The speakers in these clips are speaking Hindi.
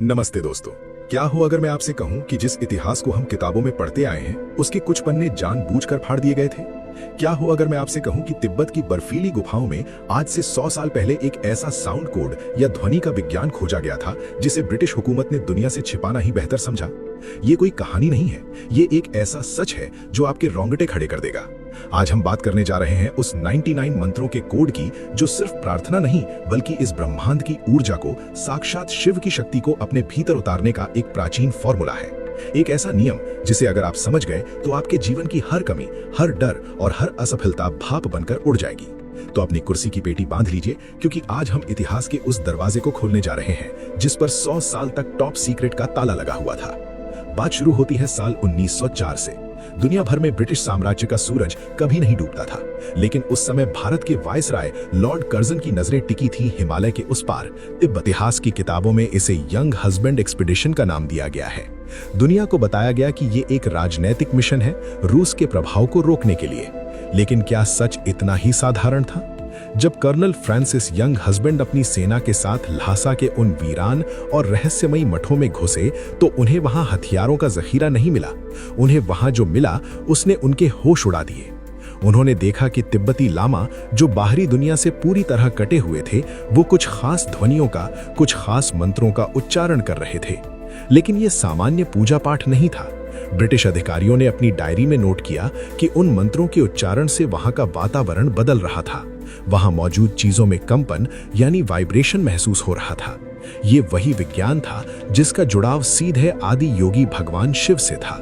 नमस्ते दोस्तों। क्या हो अगर मैं आपसे कहूं कि जिस इतिहास को हम किताबों में पढ़ते आए हैं उसके कुछ पन्ने जानबूझकर फाड़ दिए गए थे। क्या हो अगर मैं आपसे कहूं कि तिब्बत की बर्फीली गुफाओं में आज से 100 साल पहले एक ऐसा साउंड कोड या ध्वनि का विज्ञान खोजा गया था जिसे ब्रिटिश हुकूमत ने दुनिया से छिपाना ही बेहतर समझा। ये कोई कहानी नहीं है, ये एक ऐसा सच है जो आपके रोंगटे खड़े कर देगा। आज हम बात करने जा रहे हैं उस 99 मंत्रों के कोड की जो सिर्फ प्रार्थना नहीं बल्कि इस ब्रह्मांड की ऊर्जा को, साक्षात शिव की शक्ति को अपने भीतर उतारने का एक प्राचीन फॉर्मूला है। एक ऐसा नियम जिसे अगर आप समझ गए तो आपके जीवन की हर कमी, हर डर और हर असफलता भाप बनकर उड़ जाएगी। तो अपनी कुर्सी की पेटी बांध लीजिए, क्योंकि आज हम इतिहास के उस दरवाजे को खोलने जा रहे हैं जिस पर 100 साल तक टॉप सीक्रेट का ताला लगा हुआ था। बात शुरू होती है साल 1904 से। दुनिया भर में ब्रिटिश साम्राज्य का सूरज कभी नहीं डूबता था, लेकिन उस समय भारत के वायसराय लॉर्ड कर्जन की नजरें टिकी थी हिमालय के उस पार। तिब्बत। इतिहास की किताबों में इसे यंग हस्बैंड एक्सपीडिशन का नाम दिया गया है। दुनिया को बताया गया कि ये एक राजनैतिक मिशन है रूस के प्रभाव को रोकने के लिए। लेकिन क्या सच इतना ही साधारण था? जब कर्नल फ्रांसिस यंग हस्बैंड अपनी सेना के साथ ल्हासा के उन वीरान और रहस्यमयी मठों में घुसे तो उन्हें वहां हथियारों का जखीरा नहीं मिला। उन्हें वहां जो मिला उसने उनके होश उड़ा दिए। उन्होंने देखा कि तिब्बती लामा जो बाहरी दुनिया से पूरी तरह कटे हुए थे, वो कुछ खास ध्वनियों का, कुछ खास मंत्रों का उच्चारण कर रहे थे। लेकिन ये सामान्य पूजा पाठ नहीं था। ब्रिटिश अधिकारियों ने अपनी डायरी में नोट किया कि उन मंत्रों के उच्चारण से वहां का वातावरण बदल रहा था। वहां मौजूद चीजों में कंपन यानी वाइब्रेशन महसूस हो रहा था। ये वही विज्ञान था जिसका जुड़ाव सीधे आदि योगी भगवान शिव से था।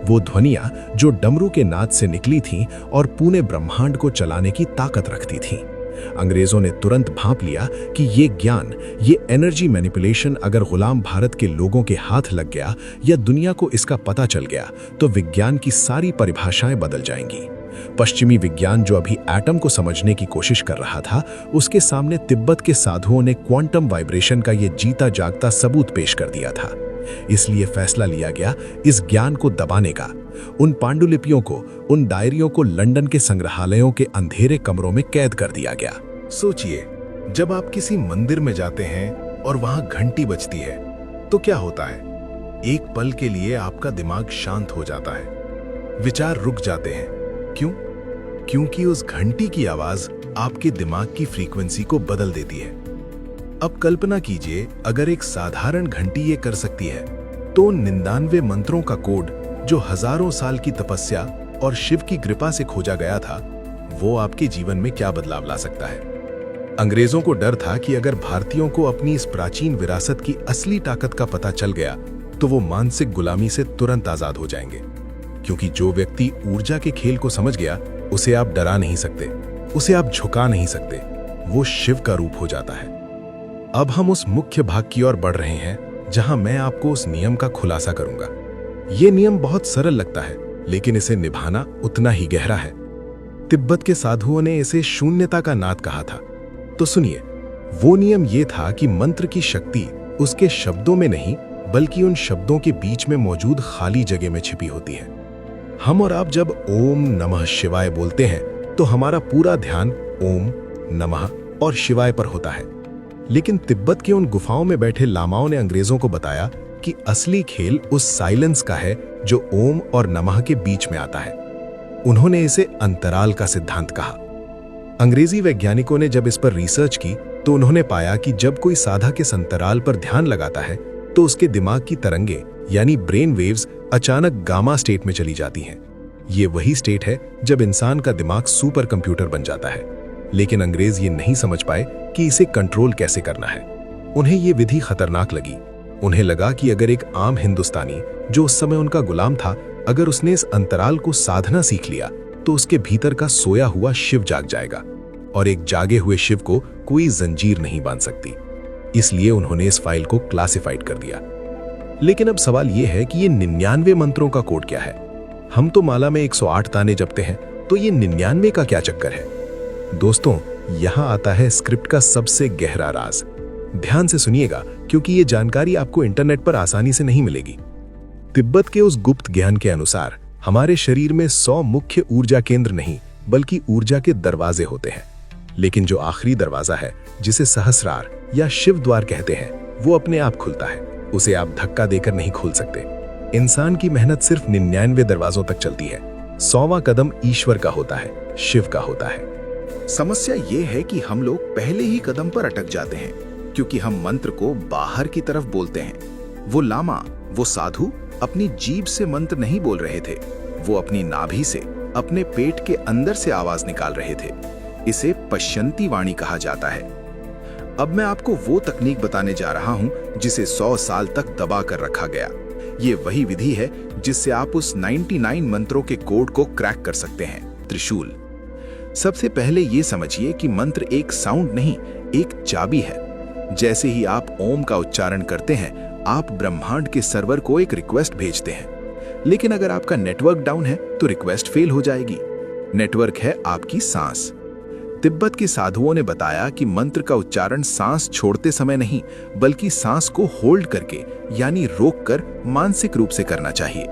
वो ध्वनियां जो डमरू के नाद से निकली थीं और पूरे ब्रह्मांड को चलाने की ताकत रखती थीं। अंग्रेजों ने तुरंत भांप लिया कि ये ज्ञान, ये एनर्जी मैनिपुलेशन अगर गुलाम भारत के लोगों के हाथ लग गया या दुनिया को इसका पता चल गया तो विज्ञान की सारी परिभाषाएं बदल जाएंगी। पश्चिमी विज्ञान जो अभी एटम को समझने की कोशिश कर रहा था, उसके सामने तिब्बत के साधुओं ने क्वांटम वाइब्रेशन का ये जीता जागता सबूत पेश कर दिया था। इसलिए फैसला लिया गया इस ज्ञान को दबाने का। उन पांडुलिपियों को, उन डायरियों को लंदन के संग्रहालयों के अंधेरे कमरों में कैद कर दिया गया। सोचिए, जब आप किसी मंदिर में जाते हैं और वहां घंटी बजती है तो क्या होता है? एक पल के लिए आपका दिमाग शांत हो जाता है, विचार रुक जाते हैं। क्यों? क्योंकि उस घंटी की आवाज आपके दिमाग की फ्रीक्वेंसी को बदल देती है। अब कल्पना कीजिए, अगर एक साधारण घंटी ये कर सकती है तो 99 मंत्रों का कोड जो हजारों साल की तपस्या और शिव की कृपा से खोजा गया था, वो आपके जीवन में क्या बदलाव ला सकता है? अंग्रेजों को डर था कि अगर भारतीयों को अपनी इस प्राचीन विरासत की असली ताकत का पता चल गया तो वो मानसिक गुलामी से तुरंत आजाद हो जाएंगे। क्योंकि जो व्यक्ति ऊर्जा के खेल को समझ गया, उसे आप डरा नहीं सकते, उसे आप झुका नहीं सकते। वो शिव का रूप हो जाता है। अब हम उस मुख्य भाग की ओर बढ़ रहे हैं जहां मैं आपको उस नियम का खुलासा करूंगा। यह नियम बहुत सरल लगता है, लेकिन इसे निभाना उतना ही गहरा है। तिब्बत के साधुओं ने इसे शून्यता का नाद कहा था। तो सुनिए, वो नियम ये था कि मंत्र की शक्ति उसके शब्दों में नहीं बल्कि उन शब्दों के बीच में मौजूद खाली जगह में छिपी होती है। हम और आप जब ओम नमः शिवाय बोलते हैं तो हमारा पूरा ध्यान ओम, नमः और शिवाय पर होता है। लेकिन तिब्बत के उन गुफाओं में बैठे लामाओं ने अंग्रेजों को बताया कि असली खेल उस साइलेंस का है जो ओम और नमः के बीच में आता है। उन्होंने इसे अंतराल का सिद्धांत कहा। अंग्रेजी वैज्ञानिकों ने जब इस पर रिसर्च की तो उन्होंने पाया कि जब कोई साधक इस अंतराल पर ध्यान लगाता है तो उसके दिमाग की तरंगे यानी ब्रेन वेव्स अचानक गामा स्टेट में चली जाती हैं। ये वही स्टेट है जब इंसान का दिमाग सुपर कंप्यूटर बन जाता है। लेकिन अंग्रेज ये नहीं समझ पाए कि इसे कंट्रोल कैसे करना है। उन्हें ये विधि खतरनाक लगी। उन्हें लगा कि अगर एक आम हिंदुस्तानी जो उस समय उनका गुलाम था, अगर उसने इस अंतराल को साधना सीख लिया तो उसके भीतर का सोया हुआ शिव जाग जाएगा और एक जागे हुए शिव को कोई जंजीर नहीं बांध सकती। इसलिए उन्होंने इस फाइल को क्लासिफाइड कर दिया। लेकिन अब सवाल यह है कि ये 99 मंत्रों का कोड क्या है? हम तो माला में 108 ताने जपते हैं, तो ये 99 का क्या चक्कर है? दोस्तों, यहां आता है स्क्रिप्ट का सबसे गहरा राज। ध्यान से सुनिएगा, क्योंकि ये जानकारी आपको इंटरनेट पर आसानी से नहीं मिलेगी। तिब्बत के उस गुप्त ज्ञान के अनुसार हमारे शरीर में 100 मुख्य ऊर्जा केंद्र नहीं बल्कि ऊर्जा के दरवाजे होते हैं। लेकिन जो आखिरी दरवाजा है, जिसे सहस्रार या शिव द्वार कहते हैं, वो अपने आप खुलता है। उसे आप धक्का देकर नहीं खोल सकते। इंसान की मेहनत सिर्फ 99 दरवाजों तक चलती है। 100वां कदम ईश्वर का होता है, शिव का होता है। समस्या ये है कि हम लोग पहले ही कदम पर अटक जाते हैं, क्योंकि हम मंत्र को बाहर की तरफ बोलते हैं। वो लामा, वो साधु अपनी जीभ से मंत्र नहीं बोल रहे थे, वो अपनी नाभि से, अपने पेट के अंदर से आवाज निकाल रहे थे। इसे पश्यंती वाणी कहा जाता है। अब मैं आपको वो तकनीक बताने जा रहा हूं जिसे 100 साल तक दबा कर रखा गया। ये वही विधि है जिससे आप उस 99 मंत्रों के कोड को क्रैक कर सकते हैं। त्रिशूल। सबसे पहले ये समझिए कि मंत्र एक साउंड नहीं, एक चाबी है। जैसे ही आप ओम का उच्चारण करते हैं, आप ब्रह्मांड के सर्वर को एक रिक्वेस्ट भेजते हैं। लेकिन अगर आपका नेटवर्क डाउन है तो रिक्वेस्ट फेल हो जाएगी। नेटवर्क है आपकी सांस। तिब्बत के साधुओं ने बताया कि मंत्र का उच्चारण सांस छोड़ते समय नहीं, बल्कि सांस को होल्ड करके यानी रोककर मानसिक रूप से करना चाहिए।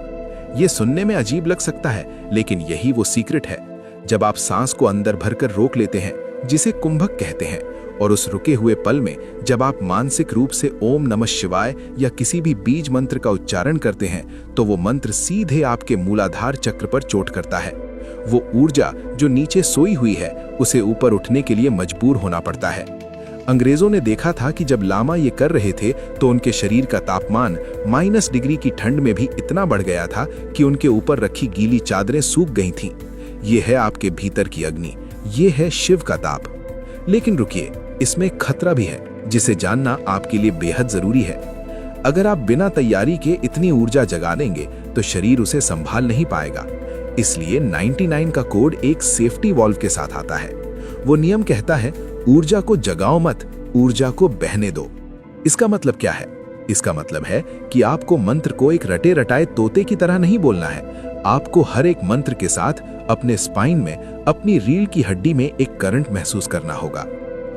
यह सुनने में अजीब लग सकता है, लेकिन यही वो सीक्रेट है। जब आप सांस को अंदर भरकर रोक लेते हैं, जिसे कुंभक कहते हैं, और उस रुके हुए पल में जब आप मानसिक रूप से ओम नमः शिवाय या किसी भी बीज मंत्र का उच्चारण करते हैं, तो वो मंत्र सीधे आपके मूलाधार चक्र पर चोट करता है। वो ऊर्जा जो नीचे सोई हुई है, उसे ऊपर उठने के लिए मजबूर होना पड़ता है। अंग्रेजों ने देखा था कि जब लामा ये कर रहे थे तो उनके शरीर का तापमान -डिग्री की ठंड में भी इतना बढ़ गया था कि उनके ऊपर रखी गीली चादरें सूख गई थीं। ये है आपके भीतर की अग्नि, ये है शिव का ताप। लेकिन रुकिए, इसमें खतरा भी है, जिसे जानना आपके लिए बेहद जरूरी है। अगर आप बिना तैयारी के इतनी ऊर्जा जगा देंगे तो शरीर उसे संभाल नहीं पाएगा। इसलिए 99 का कोड एक सेफ्टी वॉल्व के साथ आता है। वो नियम कहता है, ऊर्जा को जगाओ मत, ऊर्जा को बहने दो। इसका मतलब क्या है? इसका मतलब है कि आपको मंत्र को एक रटे रटाए तोते की तरह नहीं बोलना है। आपको हर एक मंत्र के साथ अपने स्पाइन में, अपनी रीढ़ की हड्डी में एक करंट महसूस करना होगा।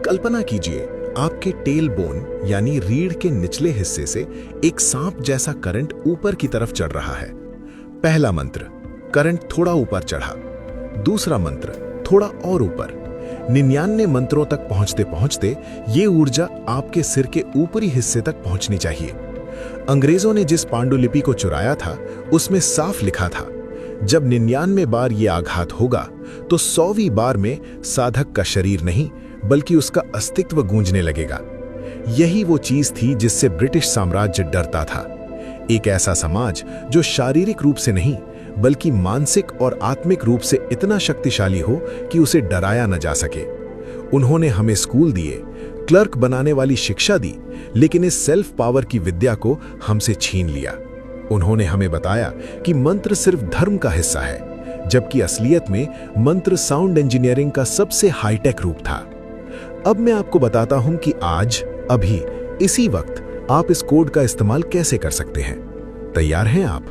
कल्पना कीजिए, आपके टेल बोन यानी रीढ़ के निचले हिस्से से एक सांप जैसा करंट ऊपर की तरफ चढ़ रहा है। पहला मंत्र, करंट थोड़ा ऊपर चढ़ा। दूसरा मंत्र, थोड़ा और ऊपर। 99 मंत्रों तक पहुंचते पहुंचते ये ऊर्जा आपके सिर के ऊपरी हिस्से तक पहुंचनी चाहिए। अंग्रेजों ने जिस पांडुलिपि को चुराया था, उसमें साफ लिखा था, जब 99 बार ये आघात होगा तो 100वीं बार में साधक का शरीर नहीं, बल्कि उसका अस्तित्व गूंजने लगेगा। यही वो चीज थी जिससे ब्रिटिश साम्राज्य डरता था। एक ऐसा समाज जो शारीरिक रूप से नहीं, बल्कि मानसिक और आत्मिक रूप से इतना शक्तिशाली हो कि उसे डराया न जा सके। उन्होंने हमें स्कूल दिए, क्लर्क बनाने वाली शिक्षा दी, लेकिन इस सेल्फ पावर की विद्या को हमसे छीन लिया। उन्होंने हमें बताया कि मंत्र सिर्फ धर्म का हिस्सा है, जबकि असलियत में मंत्र साउंड इंजीनियरिंग का सबसे हाईटेक रूप था। अब मैं आपको बताता हूं कि आज, अभी, इसी वक्त आप इस कोड का इस्तेमाल कैसे कर सकते हैं। तैयार हैं आप?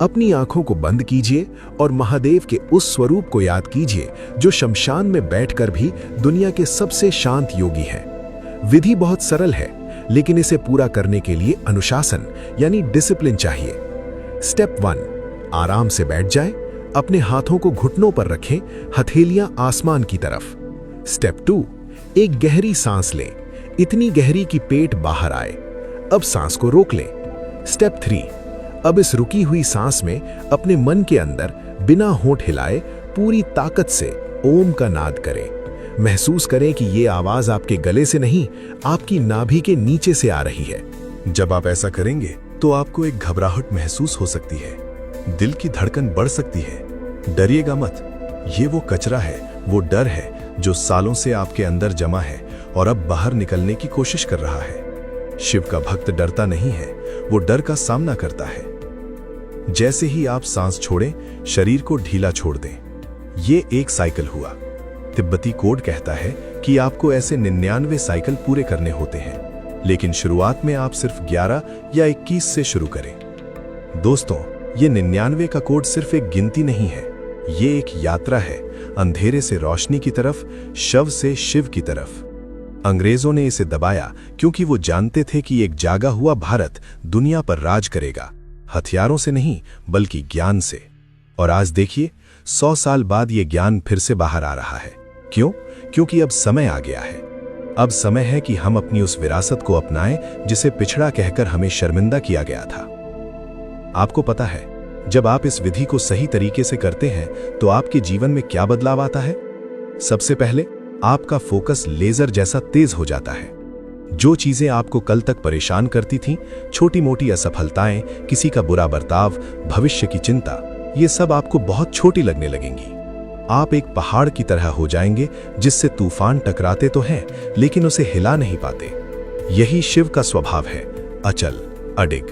अपनी आंखों को बंद कीजिए और महादेव के उस स्वरूप को याद कीजिए जो शमशान में बैठकर भी दुनिया के सबसे शांत योगी हैं। विधि बहुत सरल है, लेकिन इसे पूरा करने के लिए अनुशासन यानी डिसिप्लिन चाहिए। स्टेप 1, आराम से बैठ जाएं, अपने हाथों को घुटनों पर रखें, हथेलियां आसमान की तरफ। स्टेप 2, एक गहरी सांस लें, इतनी गहरी कि पेट बाहर आए। अब सांस को रोक लें। स्टेप 3, अब इस रुकी हुई सांस में अपने मन के अंदर बिना होंठ हिलाए पूरी ताकत से ओम का नाद करें। महसूस करें कि ये आवाज आपके गले से नहीं, आपकी नाभि के नीचे से आ रही है। जब आप ऐसा करेंगे तो आपको एक घबराहट महसूस हो सकती है, दिल की धड़कन बढ़ सकती है। डरिएगा मत, ये वो कचरा है, वो डर है जो सालों से आपके अंदर जमा है और अब बाहर निकलने की कोशिश कर रहा है। शिव का भक्त डरता नहीं है, वो डर का सामना करता है। जैसे ही आप सांस छोड़ें, शरीर को ढीला छोड़ दें। ये एक साइकिल हुआ। तिब्बती कोड कहता है कि आपको ऐसे 99 साइकिल पूरे करने होते हैं, लेकिन शुरुआत में आप सिर्फ 11 या 21 से शुरू करें। दोस्तों, ये 99 का कोड सिर्फ एक गिनती नहीं है, ये एक यात्रा है, अंधेरे से रोशनी की तरफ, शव से शिव की तरफ। अंग्रेजों ने इसे दबाया क्योंकि वो जानते थे कि एक जागा हुआ भारत दुनिया पर राज करेगा, हथियारों से नहीं बल्कि ज्ञान से। और आज देखिए, 100 साल बाद ये ज्ञान फिर से बाहर आ रहा है। क्यों? क्योंकि अब समय आ गया है। अब समय है कि हम अपनी उस विरासत को अपनाएं जिसे पिछड़ा कहकर हमें शर्मिंदा किया गया था। आपको पता है, जब आप इस विधि को सही तरीके से करते हैं तो आपके जीवन में क्या बदलाव आता है? सबसे पहले आपका फोकस लेजर जैसा तेज हो जाता है। जो चीजें आपको कल तक परेशान करती थीं, छोटी मोटी असफलताएं, किसी का बुरा बर्ताव, भविष्य की चिंता, ये सब आपको बहुत छोटी लगने लगेंगी। आप एक पहाड़ की तरह हो जाएंगे जिससे तूफान टकराते तो हैं लेकिन उसे हिला नहीं पाते। यही शिव का स्वभाव है, अचल, अडिग।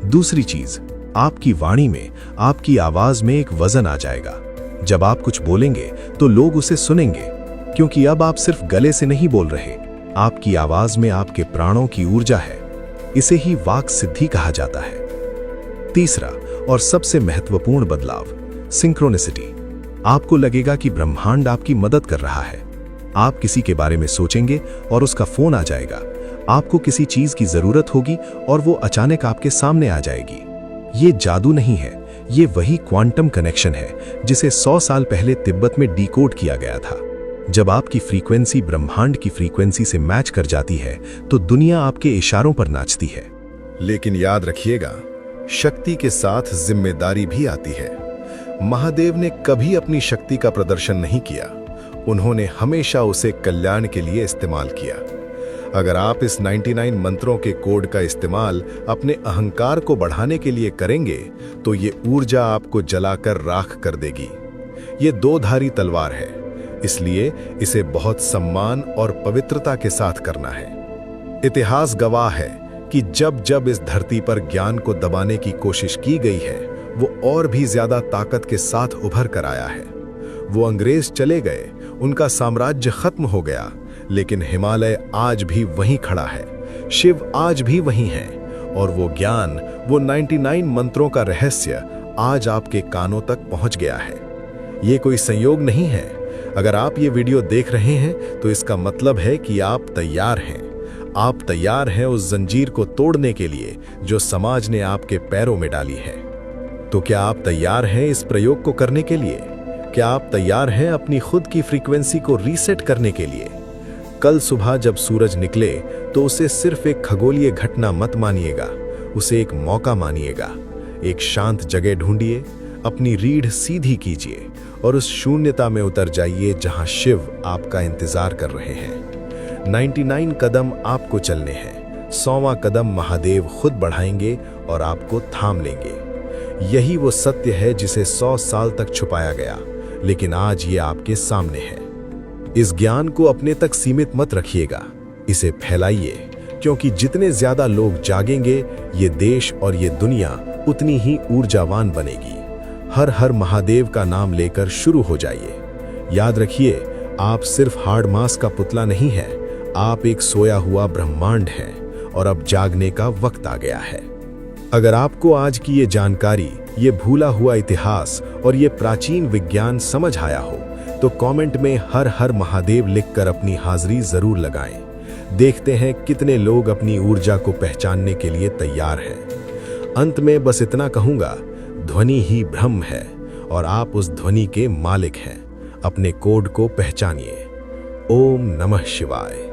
दूसरी चीज, आपकी वाणी में, आपकी आवाज में एक वजन आ जाएगा। जब आप कुछ बोलेंगे तो लोग उसे सुनेंगे, क्योंकि अब आप सिर्फ गले से नहीं बोल रहे, आपकी आवाज में आपके प्राणों की ऊर्जा है। इसे ही वाक सिद्धि कहा जाता है। तीसरा और सबसे महत्वपूर्ण बदलाव, सिंक्रोनिसिटी। आपको लगेगा कि ब्रह्मांड आपकी मदद कर रहा है। आप किसी के बारे में सोचेंगे और उसका फोन आ जाएगा। आपको किसी चीज की जरूरत होगी और वो अचानक आपके सामने आ जाएगी। ये जादू नहीं है, ये वही क्वांटम कनेक्शन है जिसे 100 साल पहले तिब्बत में डिकोड किया गया था। जब आपकी फ्रीक्वेंसी ब्रह्मांड की फ्रीक्वेंसी से मैच कर जाती है तो दुनिया आपके इशारों पर नाचती है। लेकिन याद रखिएगा, शक्ति के साथ जिम्मेदारी भी आती है। महादेव ने कभी अपनी शक्ति का प्रदर्शन नहीं किया, उन्होंने हमेशा उसे कल्याण के लिए इस्तेमाल किया। अगर आप इस 99 मंत्रों के कोड का इस्तेमाल अपने अहंकार को बढ़ाने के लिए करेंगे तो ये ऊर्जा आपको जलाकर राख कर देगी। ये दो-धारी तलवार है, इसलिए इसे बहुत सम्मान और पवित्रता के साथ करना है। इतिहास गवाह है कि जब जब इस धरती पर ज्ञान को दबाने की कोशिश की गई है, वो और भी ज्यादा ताकत के साथ उभर कर आया है। वो अंग्रेज चले गए, उनका साम्राज्य खत्म हो गया, लेकिन हिमालय आज भी वहीं खड़ा है, शिव आज भी वहीं है, और वो ज्ञान, वो 99 मंत्रों का रहस्य आज आपके कानों तक पहुंच गया है। ये कोई संयोग नहीं है। अगर आप ये वीडियो देख रहे हैं तो इसका मतलब है कि आप तैयार हैं। आप तैयार हैं उस जंजीर को तोड़ने के लिए जो समाज ने आपके पैरों में डाली है। तो क्या आप तैयार हैं इस प्रयोग को करने के लिए? क्या आप तैयार हैं अपनी खुद की फ्रीक्वेंसी को रीसेट करने के लिए? कल सुबह जब सूरज निकले तो उसे सिर्फ एक खगोलीय घटना मत मानिएगा, उसे एक मौका मानिएगा। एक शांत जगह ढूंढिए, अपनी रीढ़ सीधी कीजिए और उस शून्यता में उतर जाइए जहां शिव आपका इंतजार कर रहे हैं। 99 कदम आपको चलने हैं, 100वां कदम महादेव खुद बढ़ाएंगे और आपको थाम लेंगे। यही वो सत्य है जिसे 100 साल तक छुपाया गया, लेकिन आज ये आपके सामने है। इस ज्ञान को अपने तक सीमित मत रखिएगा, इसे फैलाइए, क्योंकि जितने ज्यादा लोग जागेंगे, ये देश और ये दुनिया उतनी ही ऊर्जावान बनेगी। हर हर महादेव का नाम लेकर शुरू हो जाइए। याद रखिए, आप सिर्फ हार्ड मास का पुतला नहीं है, आप एक सोया हुआ ब्रह्मांड हैं और अब जागने का वक्त आ गया है। अगर आपको आज की ये जानकारी, ये भूला हुआ इतिहास और ये प्राचीन विज्ञान समझ आया हो तो कमेंट में हर हर महादेव लिखकर अपनी हाजिरी जरूर लगाएं। देखते हैं कितने लोग अपनी ऊर्जा को पहचानने के लिए तैयार हैं। अंत में बस इतना कहूंगा, ध्वनि ही ब्रह्म है और आप उस ध्वनि के मालिक हैं। अपने कोड को पहचानिए। ओम नमः शिवाय।